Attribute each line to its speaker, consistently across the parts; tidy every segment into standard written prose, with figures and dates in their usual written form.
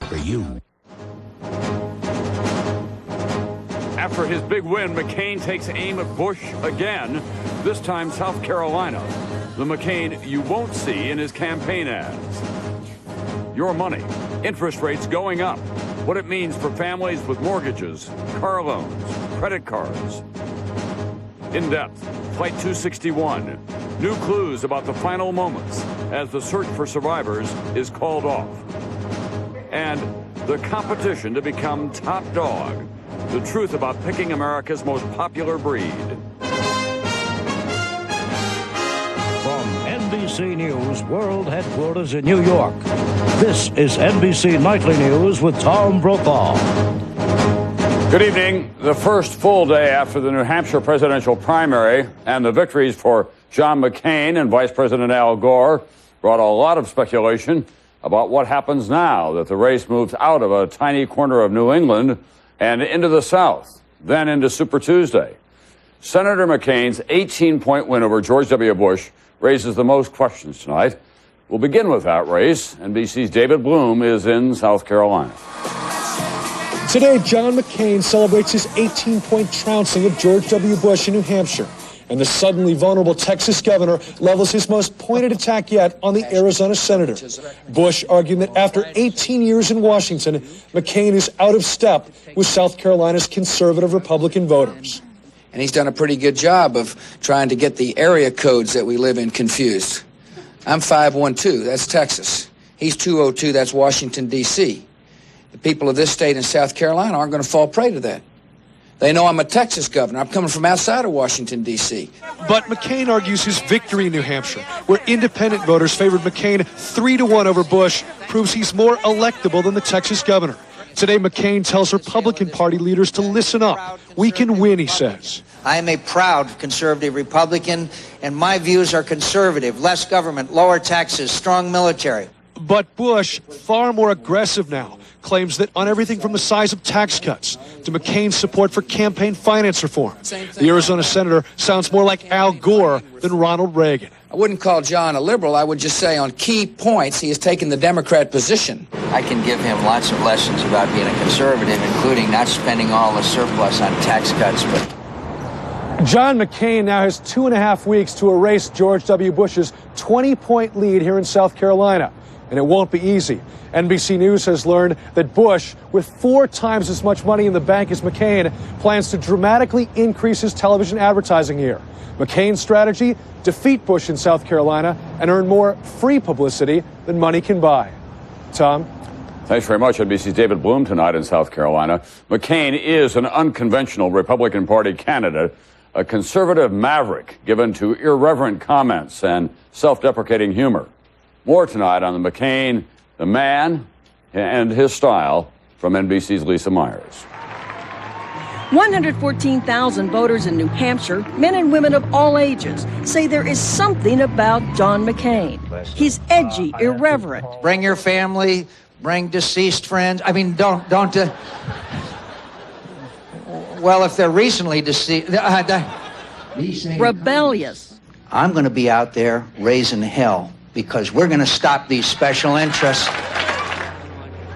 Speaker 1: for you.
Speaker 2: After his big win, McCain takes aim at Bush again, this time South Carolina. The McCain you won't see in his campaign ads. Your money, interest rates going up, what it means for families with mortgages, car loans, credit cards. In depth, Flight 261. New clues about the final moments as the search for survivors is called off. And the competition to become top dog. The truth about picking America's most popular breed.
Speaker 3: From NBC News World Headquarters in New York, this is NBC Nightly News with Tom Brokaw.
Speaker 2: Good evening. The first full day after the New Hampshire presidential primary and the victories for John McCain and Vice President Al Gore brought a lot of speculation about what happens now that the race moves out of a tiny corner of New England and into the South, then into Super Tuesday. Senator McCain's 18-point win over George W. Bush raises the most questions tonight. We'll begin with that race. NBC's David Bloom is in South Carolina.
Speaker 4: Today, John McCain celebrates his 18-point trouncing of George W. Bush in New Hampshire. And the suddenly vulnerable Texas governor levels his most pointed attack yet on the Arizona senator. Bush arguing that after 18 years in Washington, McCain is out of step with South Carolina's conservative Republican voters.
Speaker 5: And he's done a pretty good job of trying to get the area codes that we live in confused. I'm 512, that's Texas. He's 202, that's Washington, D.C. The people of this state and South Carolina aren't going to fall prey to that. They know I'm a Texas governor. I'm coming from outside of Washington, D.C.
Speaker 4: But McCain argues his victory in New Hampshire, where independent voters favored McCain 3-1 over Bush, proves he's more electable than the Texas governor. Today, McCain tells Republican Party leaders to listen up. We can win, he says.
Speaker 6: I am a proud conservative Republican, and my views are conservative. Less government, lower taxes, strong military.
Speaker 4: But Bush, far more aggressive now, claims that on everything from the size of tax cuts to McCain's support for campaign finance reform. The Arizona senator sounds more like Al Gore than Ronald Reagan.
Speaker 5: I wouldn't call John a liberal. I would just say on key points, he has taken the Democrat position.
Speaker 6: I can give him lots of lessons about being a conservative, including not spending all the surplus on tax cuts. But
Speaker 4: John McCain now has 2.5 weeks to erase George W. Bush's 20-point lead here in South Carolina. And it won't be easy. NBC News has learned that Bush, with 4 times as much money in the bank as McCain, plans to dramatically increase his television advertising here. McCain's strategy, defeat Bush in South Carolina and earn more free publicity than money can buy. Tom?
Speaker 2: Thanks very much. NBC's David Bloom tonight in South Carolina. McCain is an unconventional Republican Party candidate, a conservative maverick given to irreverent comments and self-deprecating humor. More tonight on the McCain, the man, and his style from NBC's Lisa Myers.
Speaker 7: 114,000 voters in New Hampshire, men and women of all ages, say there is something about John McCain. He's edgy, irreverent.
Speaker 6: bring your family, bring deceased friends. I mean, don't. Well, if they're recently deceased,
Speaker 7: Rebellious.
Speaker 6: I'm going to be out there raising hell because we're going to stop these special interests.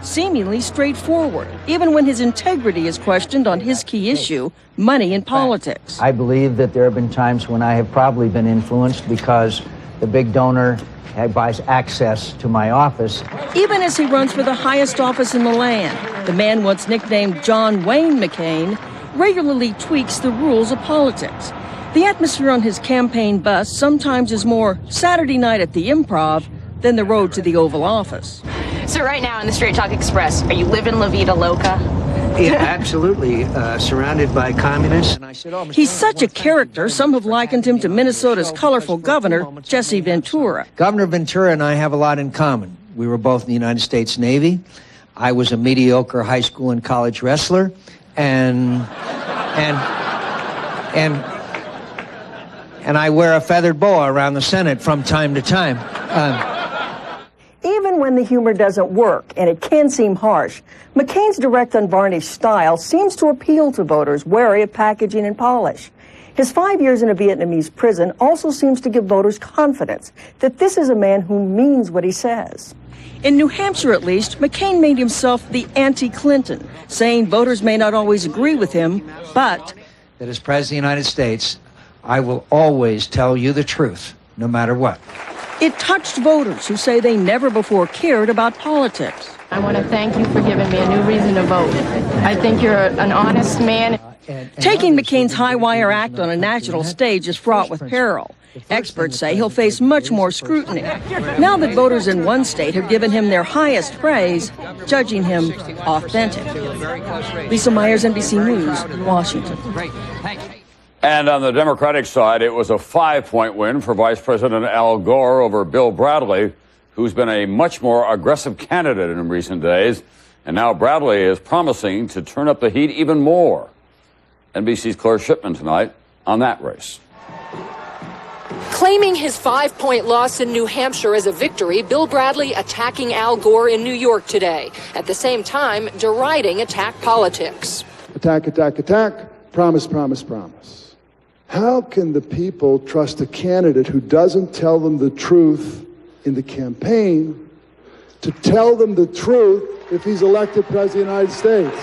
Speaker 7: Seemingly straightforward, even when his integrity is questioned on his key issue, money in politics.
Speaker 6: I believe that there have been times when I have probably been influenced because the big donor buys access to my office.
Speaker 7: Even as he runs for the highest office in the land, the man once nicknamed John Wayne McCain regularly tweaks the rules of politics. The atmosphere on his campaign bus sometimes is more Saturday night at the Improv than the road to the Oval Office.
Speaker 8: So right now in the Straight Talk Express, are you living La Vida Loca?
Speaker 6: Yeah, absolutely. Surrounded by communists. And I said,
Speaker 7: He's such a character, some have likened him to Minnesota's colorful governor, Jesse Ventura.
Speaker 6: Governor Ventura and I have a lot in common. We were both in the United States Navy. I was a mediocre high school and college wrestler, and I wear a feathered boa around the Senate from time to time.
Speaker 7: Even when the humor doesn't work, and it can seem harsh, McCain's direct, unvarnished style seems to appeal to voters wary of packaging and polish. His 5 years in a Vietnamese prison also seems to give voters confidence that this is a man who means what he says. In New Hampshire, at least, McCain made himself the anti-Clinton, saying voters may not always agree with him, but
Speaker 6: that as President of the United States, I will always tell you the truth, no matter what.
Speaker 7: It touched voters who say they never before cared about politics.
Speaker 1: I want to thank you for giving me a new reason to vote. I think you're an honest man.
Speaker 7: Taking McCain's high-wire act on a national stage is fraught with peril. Experts say he'll face much more scrutiny. Now that voters in one state have given him their highest praise, judging him authentic. Lisa Myers, NBC News, Washington.
Speaker 2: And on the Democratic side, it was a 5-point win for Vice President Al Gore over Bill Bradley, who's been a much more aggressive candidate in recent days. And now Bradley is promising to turn up the heat even more. NBC's Claire Shipman tonight on that race.
Speaker 9: Claiming his 5-point loss in New Hampshire as a victory, Bill Bradley attacking Al Gore in New York today. At the same time, deriding attack politics.
Speaker 10: Attack, attack, attack. Promise, promise, promise. How can the people trust a candidate who doesn't tell them the truth in the campaign to tell them the truth if he's elected President of the United States?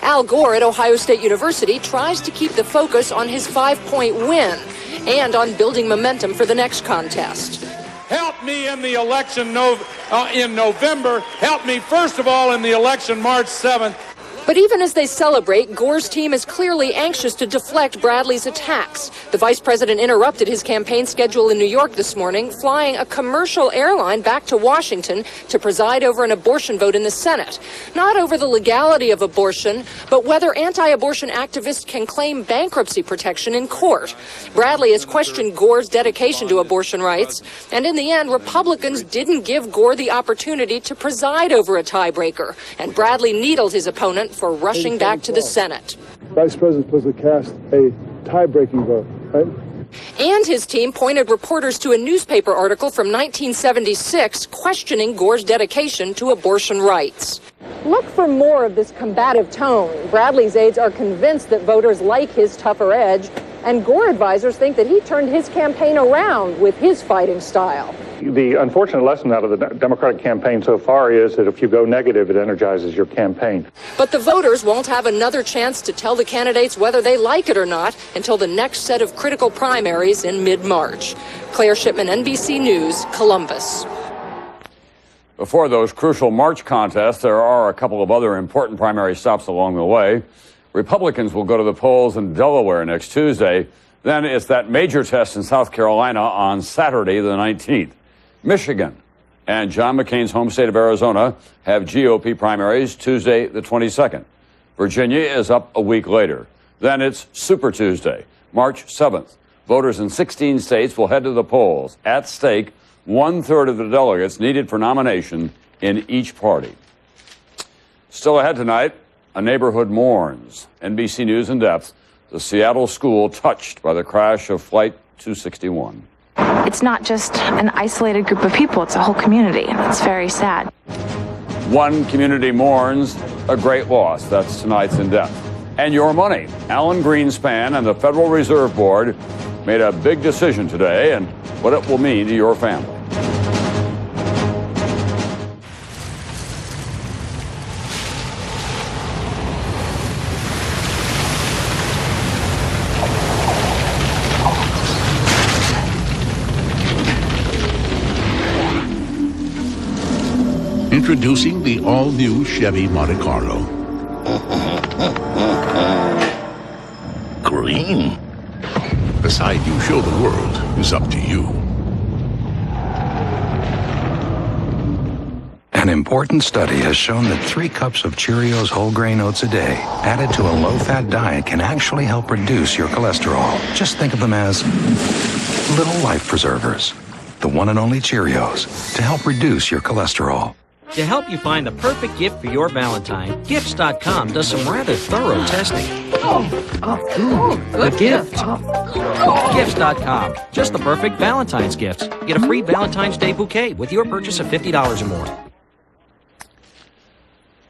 Speaker 9: Al Gore at Ohio State University tries to keep the focus on his 5-point win and on building momentum for the next contest.
Speaker 11: Help me in the election in November. Help me, first of all, in the election March 7th.
Speaker 9: But even as they celebrate, Gore's team is clearly anxious to deflect Bradley's attacks. The vice president interrupted his campaign schedule in New York this morning, flying a commercial airline back to Washington to preside over an abortion vote in the Senate. Not over the legality of abortion, but whether anti-abortion activists can claim bankruptcy protection in court. Bradley has questioned Gore's dedication to abortion rights, and in the end, Republicans didn't give Gore the opportunity to preside over a tiebreaker, and Bradley needled his opponent for rushing back to the Senate.
Speaker 10: Vice President was to cast a tie-breaking vote, right?
Speaker 9: And his team pointed reporters to a newspaper article from 1976 questioning Gore's dedication to abortion rights. Look for more of this combative tone. Bradley's aides are convinced that voters like his tougher edge, and Gore advisors think that he turned his campaign around with his fighting style.
Speaker 12: The unfortunate lesson out of the Democratic campaign so far is that if you go negative, it energizes your campaign.
Speaker 9: But the voters won't have another chance to tell the candidates whether they like it or not until the next set of critical primaries in mid-March. Claire Shipman, NBC News, Columbus.
Speaker 2: Before those crucial March contests, there are a couple of other important primary stops along the way. Republicans will go to the polls in Delaware next Tuesday. Then it's that major test in South Carolina on Saturday, the 19th. Michigan and John McCain's home state of Arizona have GOP primaries Tuesday, the 22nd. Virginia is up a week later. Then it's Super Tuesday, March 7th. Voters in 16 states will head to the polls. At stake, 1/3 of the delegates needed for nomination in each party. Still ahead tonight, a neighborhood mourns. NBC News in depth. The Seattle school touched by the crash of Flight 261.
Speaker 13: It's not just an isolated group of people, it's a whole community. It's very sad.
Speaker 2: One community mourns a great loss. That's tonight's In Depth. And your money. Alan Greenspan and the Federal Reserve Board made a big decision today and what it will mean to your family.
Speaker 14: Introducing the all-new Chevy Monte Carlo. Green? The side you show the world is up to you.
Speaker 15: An important study has shown that 3 cups of Cheerios whole grain oats a day, added to a low-fat diet, can actually help reduce your cholesterol. Just think of them as little life preservers. The one and only Cheerios to help reduce your cholesterol.
Speaker 16: To help you find the perfect gift for your Valentine, Gifts.com does some rather thorough testing.
Speaker 7: Good gift.
Speaker 16: Gifts.com, just the perfect Valentine's gifts. Get a free Valentine's Day bouquet with your purchase of $50 or more.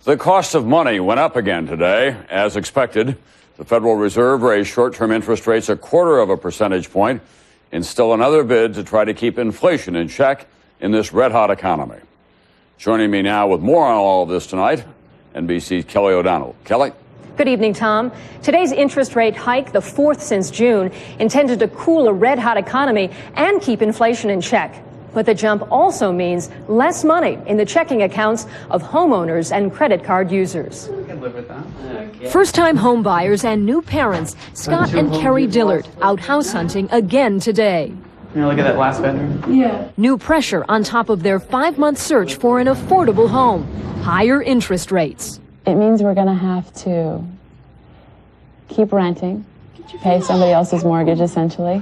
Speaker 2: The cost of money went up again today, as expected. The Federal Reserve raised short-term interest rates 0.25 percentage point in still another bid to try to keep inflation in check in this red-hot economy. Joining me now with more on all of this tonight, NBC's Kelly O'Donnell. Kelly?
Speaker 17: Good evening, Tom. Today's interest rate hike, the fourth since June, intended to cool a red-hot economy and keep inflation in check. But the jump also means less money in the checking accounts of homeowners and credit card users. First-time home buyers and new parents, Scott and Carrie Dillard, out house hunting again today.
Speaker 18: Look at that last bedroom.
Speaker 17: Yeah. New pressure on top of their 5-month search for an affordable home. Higher interest rates.
Speaker 19: It means we're going to have to keep renting, pay somebody else's mortgage essentially,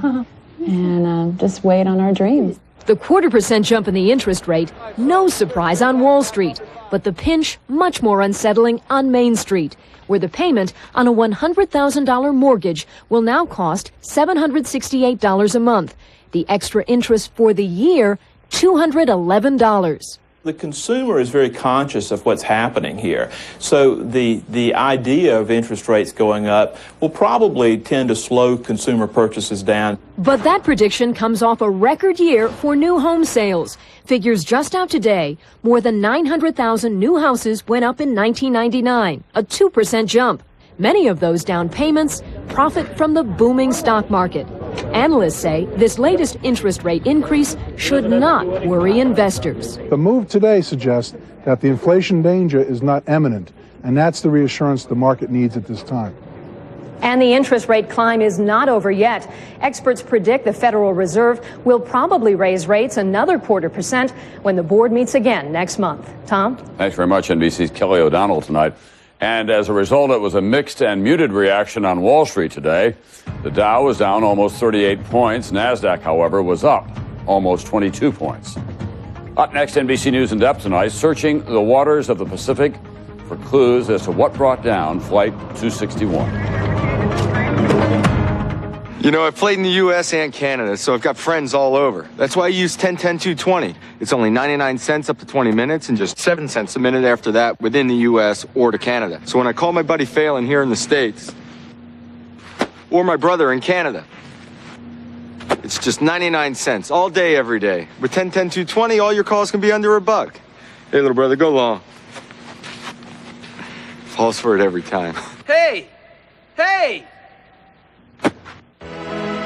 Speaker 19: and just wait on our dreams.
Speaker 17: The 0.25% jump in the interest rate, no surprise on Wall Street, but the pinch much more unsettling on Main Street, where the payment on a $100,000 mortgage will now cost $768 a month. The extra interest for the year, $211.
Speaker 18: The consumer is very conscious of what's happening here. So the idea of interest rates going up will probably tend to slow consumer purchases down.
Speaker 17: But that prediction comes off a record year for new home sales. Figures just out today, more than 900,000 new houses went up in 1999, a 2% jump. Many of those down payments profit from the booming stock market. Analysts say this latest interest rate increase should not worry investors.
Speaker 20: The move today suggests that the inflation danger is not imminent, and that's the reassurance the market needs at this time.
Speaker 17: And the interest rate climb is not over yet. Experts predict the Federal Reserve will probably raise rates another 0.25% when the board meets again next month. Tom?
Speaker 2: Thanks very much, NBC's Kelly O'Donnell tonight. And as a result, it was a mixed and muted reaction on Wall Street today. The Dow was down almost 38 points. NASDAQ, however, was up almost 22 points. Up next, NBC News in Depth tonight, searching the waters of the Pacific for clues as to what brought down Flight 261.
Speaker 21: You know, I've played in the U.S. and Canada, so I've got friends all over. That's why I use 10-10-220. It's only 99 cents up to 20 minutes and just 7 cents a minute after that within the U.S. or to Canada. So when I call my buddy Phelan here in the States, or my brother in Canada, it's just 99 cents all day, every day. With 10-10-220, all your calls can be under $1. Hey, little brother, go long. Falls for it every time.
Speaker 22: Hey! Hey!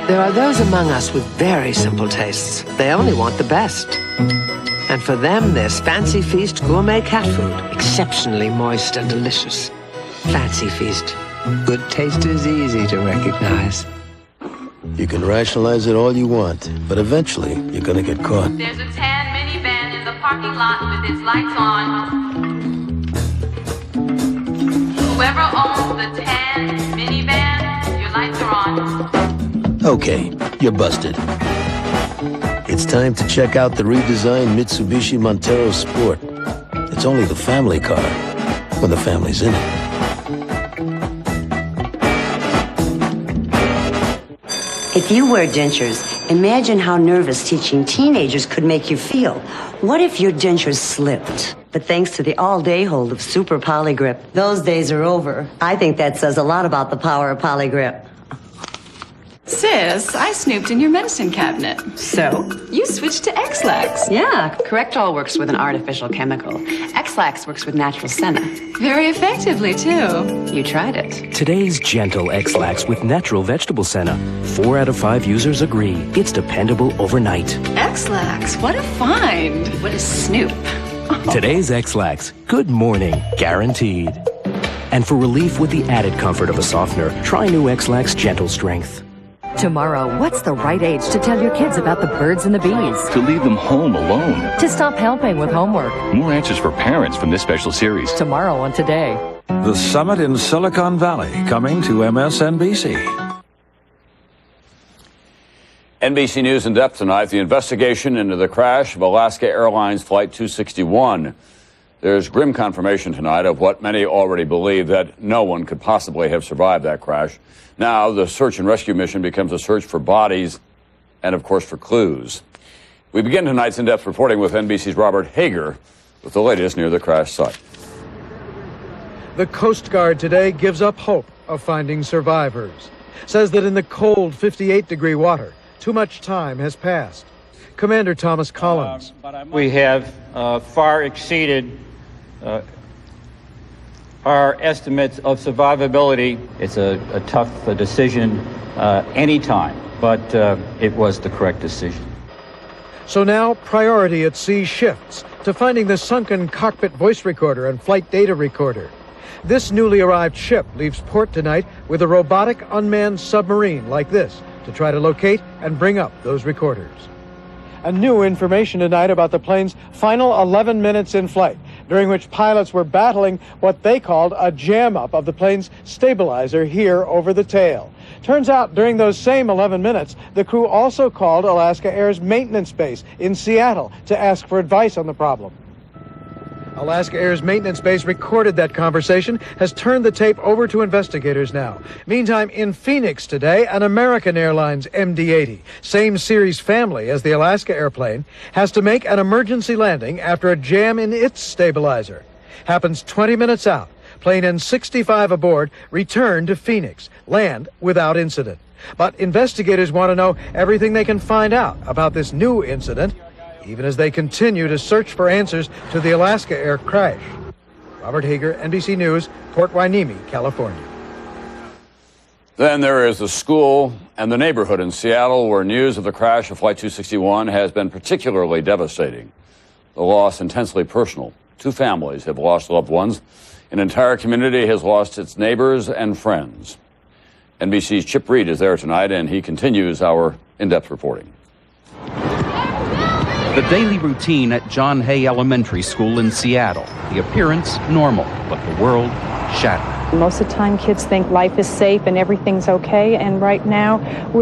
Speaker 23: There are those among us with very simple tastes. They only want the best. And for them, there's Fancy Feast gourmet cat food, exceptionally moist and delicious. Fancy Feast. Good taste is easy to recognize.
Speaker 24: You can rationalize it all you want, but eventually you're gonna get caught.
Speaker 25: There's a tan minivan in the parking lot with its lights on. Whoever owns the tan minivan, your lights are on.
Speaker 24: Okay, you're busted. It's time to check out the redesigned Mitsubishi Montero Sport. It's only the family car when the family's in it.
Speaker 26: If you wear dentures, imagine how nervous teaching teenagers could make you feel. What if your dentures slipped? But thanks to the all-day hold of Super Polygrip, those days are over. I think that says a lot about the power of Polygrip.
Speaker 27: Sis, I snooped in your medicine cabinet.
Speaker 26: So?
Speaker 27: You switched to X-Lax.
Speaker 28: Yeah, Correctol works with an artificial chemical. X-Lax works with natural senna.
Speaker 27: Very effectively, too.
Speaker 28: You tried it.
Speaker 29: Today's gentle X-Lax with natural vegetable senna. 4 out of 5 users agree. It's dependable overnight.
Speaker 27: X-Lax, what a find.
Speaker 28: What a snoop.
Speaker 29: Today's X-Lax, good morning, guaranteed. And for relief with the added comfort of a softener, try new X-Lax Gentle Strength.
Speaker 30: Tomorrow, what's the right age to tell your kids about the birds and the bees?
Speaker 14: To leave them home alone.
Speaker 30: To stop helping with homework.
Speaker 14: More answers for parents from this special series.
Speaker 30: Tomorrow on Today.
Speaker 3: The summit in Silicon Valley coming to MSNBC.
Speaker 2: NBC News in Depth tonight, the investigation into the crash of Alaska Airlines Flight 261. There's grim confirmation tonight of what many already believe, that no one could possibly have survived that crash. Now, the search and rescue mission becomes a search for bodies and, of course, for clues. We begin tonight's in-depth reporting with NBC's Robert Hager with the latest near the crash site.
Speaker 4: The Coast Guard today gives up hope
Speaker 1: of finding survivors. Says that in the cold 58-degree water, too much time has passed. Commander Thomas Collins.
Speaker 5: We have far exceeded our estimates of survivability. It's a tough decision anytime, but it was the correct decision.
Speaker 1: So now priority at sea shifts to finding the sunken cockpit voice recorder and flight data recorder. This newly arrived ship leaves port tonight with a robotic unmanned submarine like this to try to locate and bring up those recorders. And new information tonight about the plane's final 11 minutes in flight, during which pilots were battling what they called a jam-up of the plane's stabilizer here over the tail. Turns out during those same 11 minutes, the crew also called Alaska Air's maintenance base in Seattle to ask for advice on the problem. Alaska Air's maintenance base recorded that conversation, has turned the tape over to investigators now. Meantime, in Phoenix today, an American Airlines MD-80, same series family as the Alaska airplane, has to make an emergency landing after a jam in its stabilizer. Happens 20 minutes out. Plane N65 aboard return to Phoenix, land without incident. But investigators want to know everything they can find out about this new incident, even as they continue to search for answers to the Alaska Air crash. Robert Hager, NBC News, Port Hueneme, California.
Speaker 2: Then there is the school and the neighborhood in Seattle where news of the crash of Flight 261 has been particularly devastating. The loss intensely personal. 2 families have lost loved ones. An entire community has lost its neighbors and friends. NBC's Chip Reed is there tonight, and he continues our in-depth reporting.
Speaker 6: The daily routine at John Hay Elementary School in Seattle. The appearance normal, but the world shattered.
Speaker 8: Most of the time kids think life is safe and everything's okay, and right now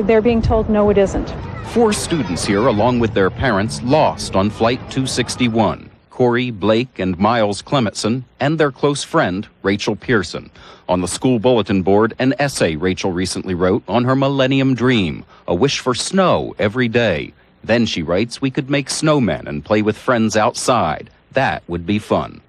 Speaker 8: they're being told no, it isn't.
Speaker 6: 4 students here, along with their parents, lost on Flight 261. Corey, Blake, and Miles Clementson, and their close friend, Rachel Pearson. On the school bulletin board, an essay Rachel recently wrote on her Millennium Dream, a wish for snow every day. Then she writes, we could make snowmen and play with friends outside. That would be fun.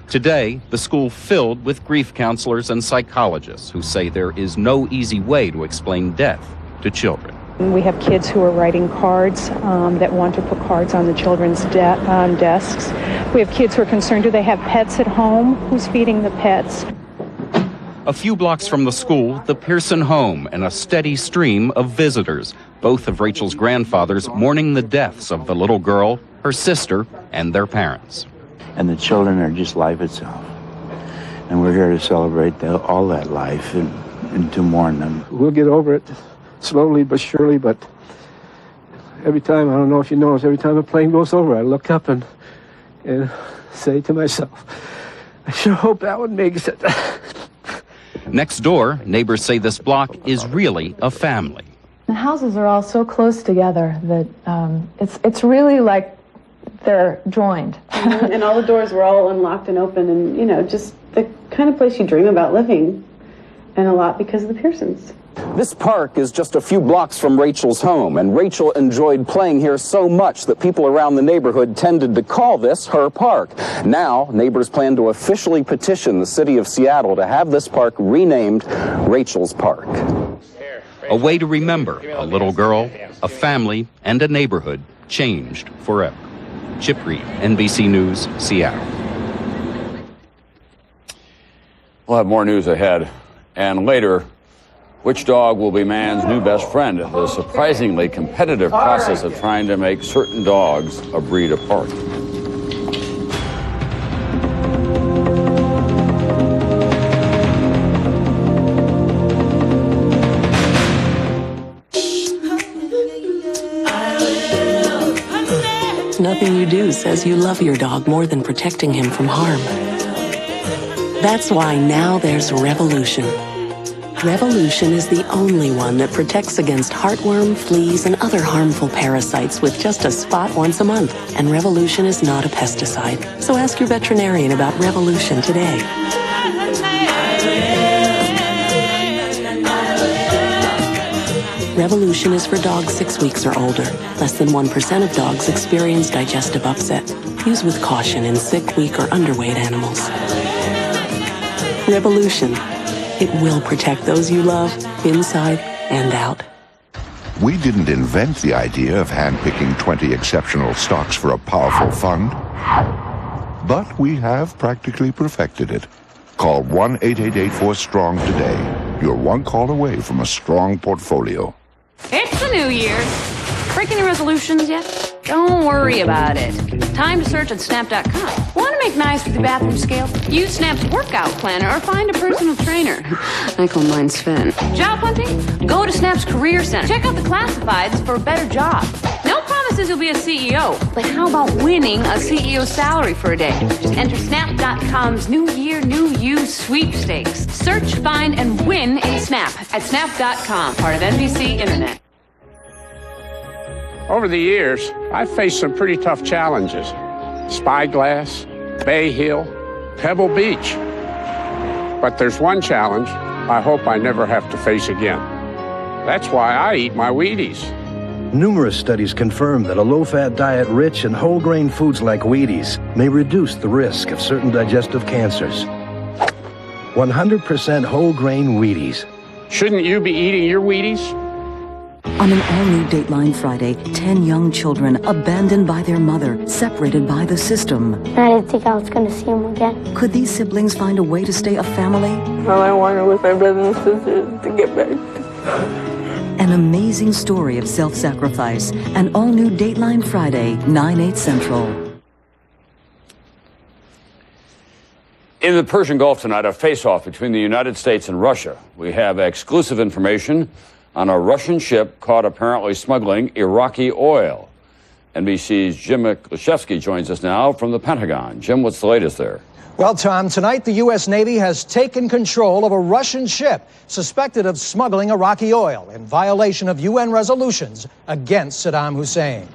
Speaker 6: Today, the school filled with grief counselors and psychologists who say there is no easy way to explain death to children.
Speaker 8: We have kids who are writing cards that want to put cards on the children's desks. We have kids who are concerned, do they have pets at home? Who's feeding the pets?
Speaker 6: A few blocks from the school, the Pearson home, and a steady stream of visitors, both of Rachel's grandfathers mourning the deaths of the little girl, her sister, and their parents.
Speaker 9: And the children are just life itself. And we're here to celebrate all that life and to mourn them.
Speaker 10: We'll get over it slowly but surely, but every time, I don't know if you notice, every time a plane goes over, I look up and say to myself, I sure hope that one makes it.
Speaker 6: Next door, neighbors say this block is really a family.
Speaker 19: The houses are all so close together that it's really like they're joined.
Speaker 11: And all the doors were all unlocked and open, and, you know, just the kind of place you dream about living, and a lot because of the Pearsons.
Speaker 12: This park is just a few blocks from Rachel's home, and Rachel enjoyed playing here so much that people around the neighborhood tended to call this her park. Now, neighbors plan to officially petition the city of Seattle to have this park renamed Rachel's Park.
Speaker 6: A way to remember a little girl, a family, and a neighborhood changed forever. Chip Reed, NBC News, Seattle.
Speaker 2: We'll have more news ahead. And later, which dog will be man's new best friend? The surprisingly competitive process of trying to make certain dogs a breed apart.
Speaker 13: Nothing you do says you love your dog more than protecting him from harm. That's why now there's Revolution. Revolution is the only one that protects against heartworm, fleas, and other harmful parasites with just a spot once a month. And Revolution is not a pesticide. So ask your veterinarian about Revolution today. Revolution is for dogs 6 weeks or older. Less than 1% of dogs experience digestive upset. Use with caution in sick, weak, or underweight animals. Revolution. It will protect those you love, inside and out.
Speaker 14: We didn't invent the idea of handpicking 20 exceptional stocks for a powerful fund, but we have practically perfected it. Call 1-888-4STRONG today. You're one call away from a strong portfolio.
Speaker 7: It's the new year. Breaking your resolutions yet? Don't worry about it. Time to search on Snap.com. Want to make nice with the bathroom scale? Use Snap's workout planner or find a personal trainer. I call mine Sven. Job hunting? Go to Snap's Career Center. Check out the classifieds for a better job. No promises you'll be a CEO, but how about winning a CEO salary for a day? Just enter Snap.com's New Year, New You sweepstakes. Search, find, and win in Snap at Snap.com, part of NBC Internet.
Speaker 15: Over the years, I've faced some pretty tough challenges. Spyglass, Bay Hill, Pebble Beach. But there's one challenge I hope I never have to face again. That's why I eat my Wheaties.
Speaker 16: Numerous studies confirm that a low-fat diet rich in whole-grain foods like Wheaties may reduce the risk of certain digestive cancers. 100% whole-grain Wheaties.
Speaker 15: Shouldn't you be eating your Wheaties?
Speaker 30: On an all-new Dateline Friday, 10 young children abandoned by their mother, separated by the system.
Speaker 17: I didn't think I was going to see him again.
Speaker 30: Could these siblings find a way to stay a family?
Speaker 17: All I wanted was my brothers and sisters to get back.
Speaker 30: An amazing story of self-sacrifice. An all-new Dateline Friday, 9/8 Central.
Speaker 2: In the Persian Gulf tonight, a face-off between the United States and Russia. We have exclusive information on a Russian ship caught apparently smuggling Iraqi oil. NBC's Jim Klashevsky joins us now from the Pentagon. Jim, what's the latest there?
Speaker 18: Well, Tom, tonight the U.S. Navy has taken control of a Russian ship suspected of smuggling Iraqi oil in violation of UN resolutions against Saddam Hussein.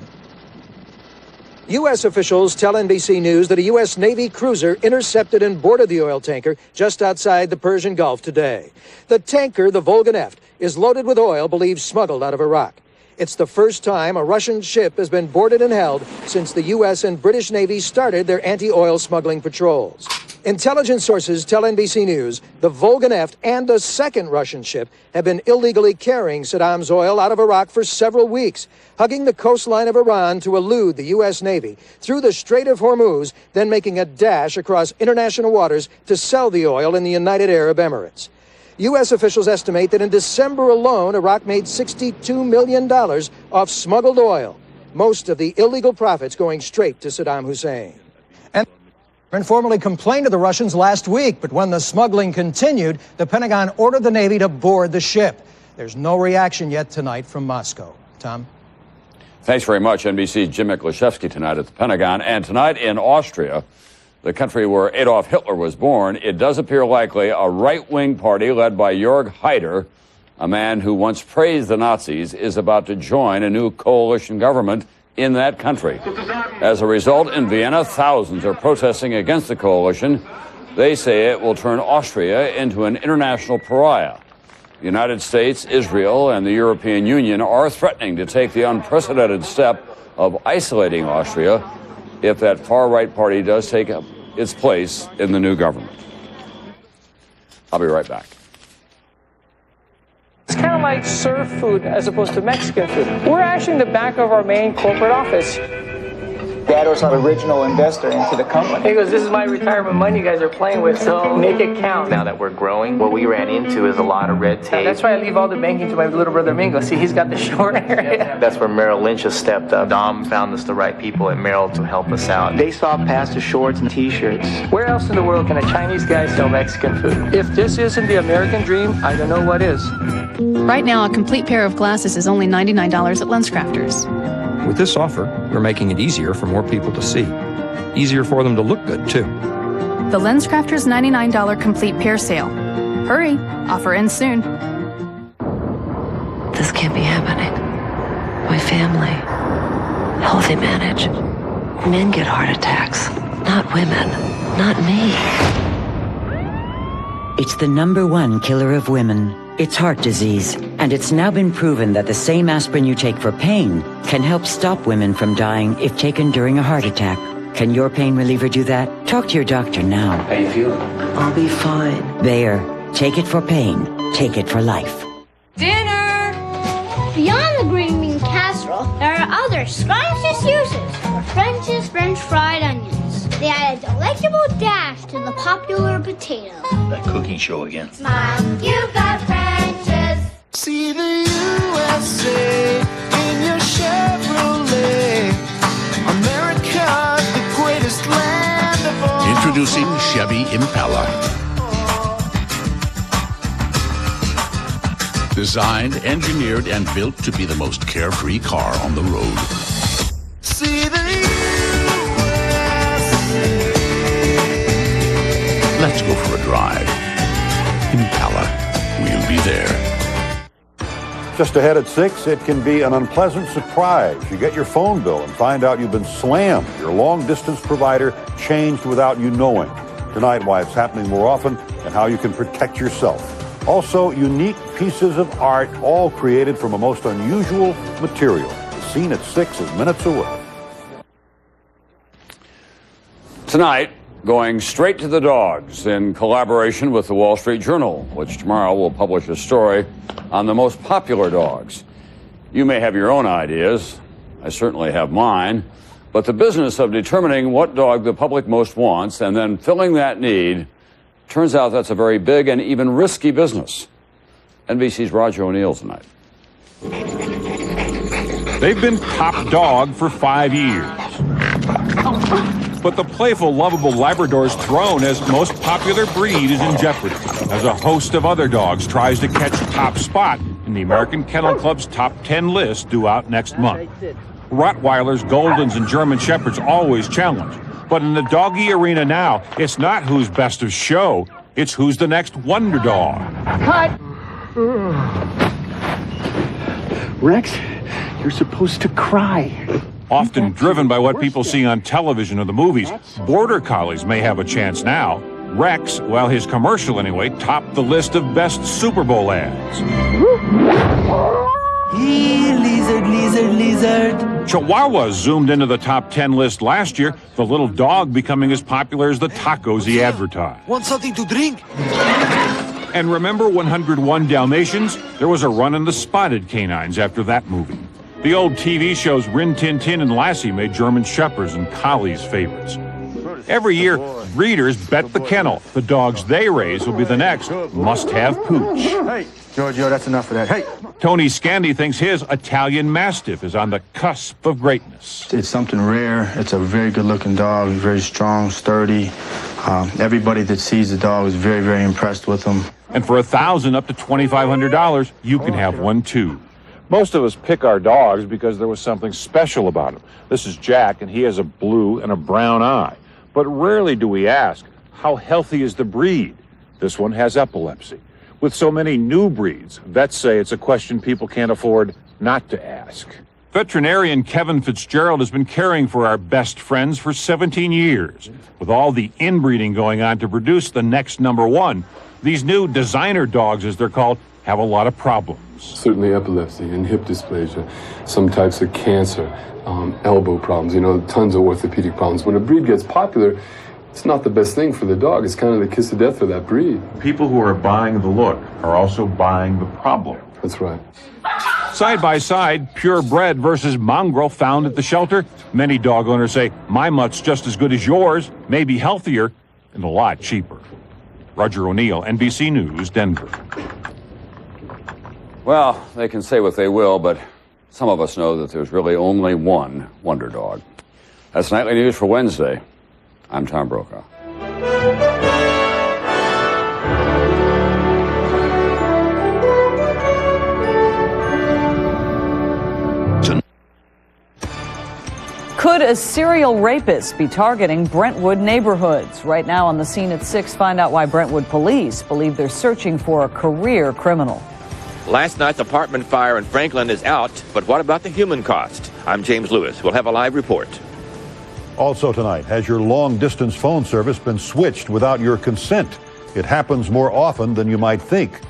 Speaker 18: U.S. officials tell NBC News that a U.S. Navy cruiser intercepted and boarded the oil tanker just outside the Persian Gulf today. The tanker, the Volga Neft, is loaded with oil believed smuggled out of Iraq. It's the first time a Russian ship has been boarded and held since the U.S. and British Navy started their anti-oil smuggling patrols. Intelligence sources tell NBC News the Volga Neft and a second Russian ship have been illegally carrying Saddam's oil out of Iraq for several weeks, hugging the coastline of Iran to elude the U.S. Navy through the Strait of Hormuz, then making a dash across international waters to sell the oil in the United Arab Emirates. U.S. officials estimate that in December alone, Iraq made $62 million off smuggled oil, most of the illegal profits going straight to Saddam Hussein. And informally complained to the Russians last week, but when the smuggling continued, the Pentagon ordered the Navy to board the ship. There's no reaction yet tonight from Moscow. Tom?
Speaker 2: Thanks very much, NBC's Jim Klashevsky tonight at the Pentagon. And tonight in Austria, the country where Adolf Hitler was born, it does appear likely a right-wing party led by Jörg Haider, a man who once praised the Nazis, is about to join a new coalition government in that country. As a result, in Vienna, thousands are protesting against the coalition. They say it will turn Austria into an international pariah. The United States, Israel, and the European Union are threatening to take the unprecedented step of isolating Austria if that far-right party does take up its place in the new government. I'll be right back.
Speaker 20: It's kind of like surf food as opposed to Mexican food. We're actually in the back of our main corporate office.
Speaker 21: Dad was an original investor into the company.
Speaker 20: He goes, this is my retirement money you guys are playing with, so make it count.
Speaker 22: Now that we're growing, what we ran into is a lot of red tape.
Speaker 20: That's why I leave all the banking to my little brother Mingo. See, he's got the short area.
Speaker 22: That's where Merrill Lynch has stepped up. Dom found us the right people at Merrill to help us out.
Speaker 21: They saw past the shorts and t-shirts.
Speaker 20: Where else in the world can a Chinese guy sell Mexican food? If this isn't the American dream, I don't know what is.
Speaker 23: Right now, a complete pair of glasses is only $99 at LensCrafters.
Speaker 25: With this offer, we're making it easier for more people to see. Easier for them to look good, too.
Speaker 23: The LensCrafters $99 complete pair sale. Hurry, offer ends soon.
Speaker 13: This can't be happening. My family. How will they manage? Men get heart attacks, not women, not me.
Speaker 26: It's the #1 killer of women. It's heart disease, and it's now been proven that the same aspirin you take for pain can help stop women from dying if taken during a heart attack. Can your pain reliever do that? Talk to your doctor now.
Speaker 22: How you feeling?
Speaker 26: I'll be fine. Bayer. Take it for pain. Take it for life.
Speaker 1: Dinner! Beyond the green bean casserole, there are other scrumptious uses for French's French fried onions. They add a delectable dash to the popular potato.
Speaker 3: That cooking show again.
Speaker 1: Smile, you've got French's.
Speaker 4: See the USA in your Chevrolet. America's the greatest land of all.
Speaker 5: Introducing Chevy Impala. Designed, engineered, and built to be the most carefree car on the road.
Speaker 4: See the
Speaker 5: Let's go for a drive. Impala. We'll be there.
Speaker 8: Just ahead at 6, it can be an unpleasant surprise. You get your phone bill and find out you've been slammed. Your long-distance provider changed without you knowing. Tonight, why it's happening more often and how you can protect yourself. Also, unique pieces of art, all created from a most unusual material. The scene at 6 is minutes away.
Speaker 2: Tonight, going straight to the dogs in collaboration with the Wall Street Journal, which tomorrow will publish a story on the most popular dogs. You may have your own ideas. I certainly have mine. But the business of determining what dog the public most wants and then filling that need, turns out that's a very big and even risky business. NBC's Roger O'Neill tonight.
Speaker 9: They've been top dog for 5 years. But the playful, lovable Labrador's throne as most popular breed is in jeopardy, as a host of other dogs tries to catch top spot in the American Kennel Club's top 10 list due out next month. Rottweilers, Goldens, and German Shepherds always challenge. But in the doggy arena now, it's not who's best of show, it's who's the next wonder dog.
Speaker 24: Cut! Rex, you're supposed to cry.
Speaker 9: Often driven by what people see on television or the movies, Border Collies may have a chance now. Rex, well, his commercial anyway, topped the list of best Super Bowl ads.
Speaker 4: Lizard, lizard, lizard.
Speaker 9: Chihuahua zoomed into the top 10 list last year, the little dog becoming as popular as the tacos he advertised.
Speaker 4: Want something to drink?
Speaker 9: And remember 101 Dalmatians? There was a run in the spotted canines after that movie. The old TV shows Rin Tin Tin and Lassie made German Shepherds and Collies favorites. Every year, breeders bet the kennel. The dogs they raise will be the next must-have pooch.
Speaker 24: Hey, Giorgio, that's enough of that. Hey!
Speaker 9: Tony Scandy thinks his Italian Mastiff is on the cusp of greatness.
Speaker 30: It's something rare. It's a very good-looking dog, very strong, sturdy. Everybody that sees the dog is very, very impressed with him.
Speaker 9: And for $1,000 up to $2,500, you can have one too.
Speaker 27: Most of us pick our dogs because there was something special about him. This is Jack, and he has a blue and a brown eye. But rarely do we ask, how healthy is the breed? This one has epilepsy. With so many new breeds, vets say it's a question people can't afford not to ask.
Speaker 9: Veterinarian Kevin Fitzgerald has been caring for our best friends for 17 years. With all the inbreeding going on to produce the next number one, these new designer dogs, as they're called, have a lot of problems.
Speaker 28: Certainly epilepsy and hip dysplasia, some types of cancer, elbow problems, tons of orthopedic problems. When a breed gets popular, it's not the best thing for the dog. It's kind of the kiss of death for that breed.
Speaker 27: People who are buying the look are also buying the problem.
Speaker 28: That's right.
Speaker 9: Side by side, purebred versus mongrel found at the shelter. Many dog owners say, my mutt's just as good as yours, maybe healthier, and a lot cheaper. Roger O'Neill, NBC News, Denver.
Speaker 2: Well, they can say what they will, but some of us know that there's really only one wonder dog. That's Nightly News for Wednesday. I'm Tom Brokaw.
Speaker 29: Could a serial rapist be targeting Brentwood neighborhoods? Right now on the scene at 6, find out why Brentwood police believe they're searching for a career criminal.
Speaker 31: Last night's apartment fire in Franklin is out, but what about the human cost? I'm James Lewis. We'll have a live report.
Speaker 8: Also tonight, has your long-distance phone service been switched without your consent? It happens more often than you might think.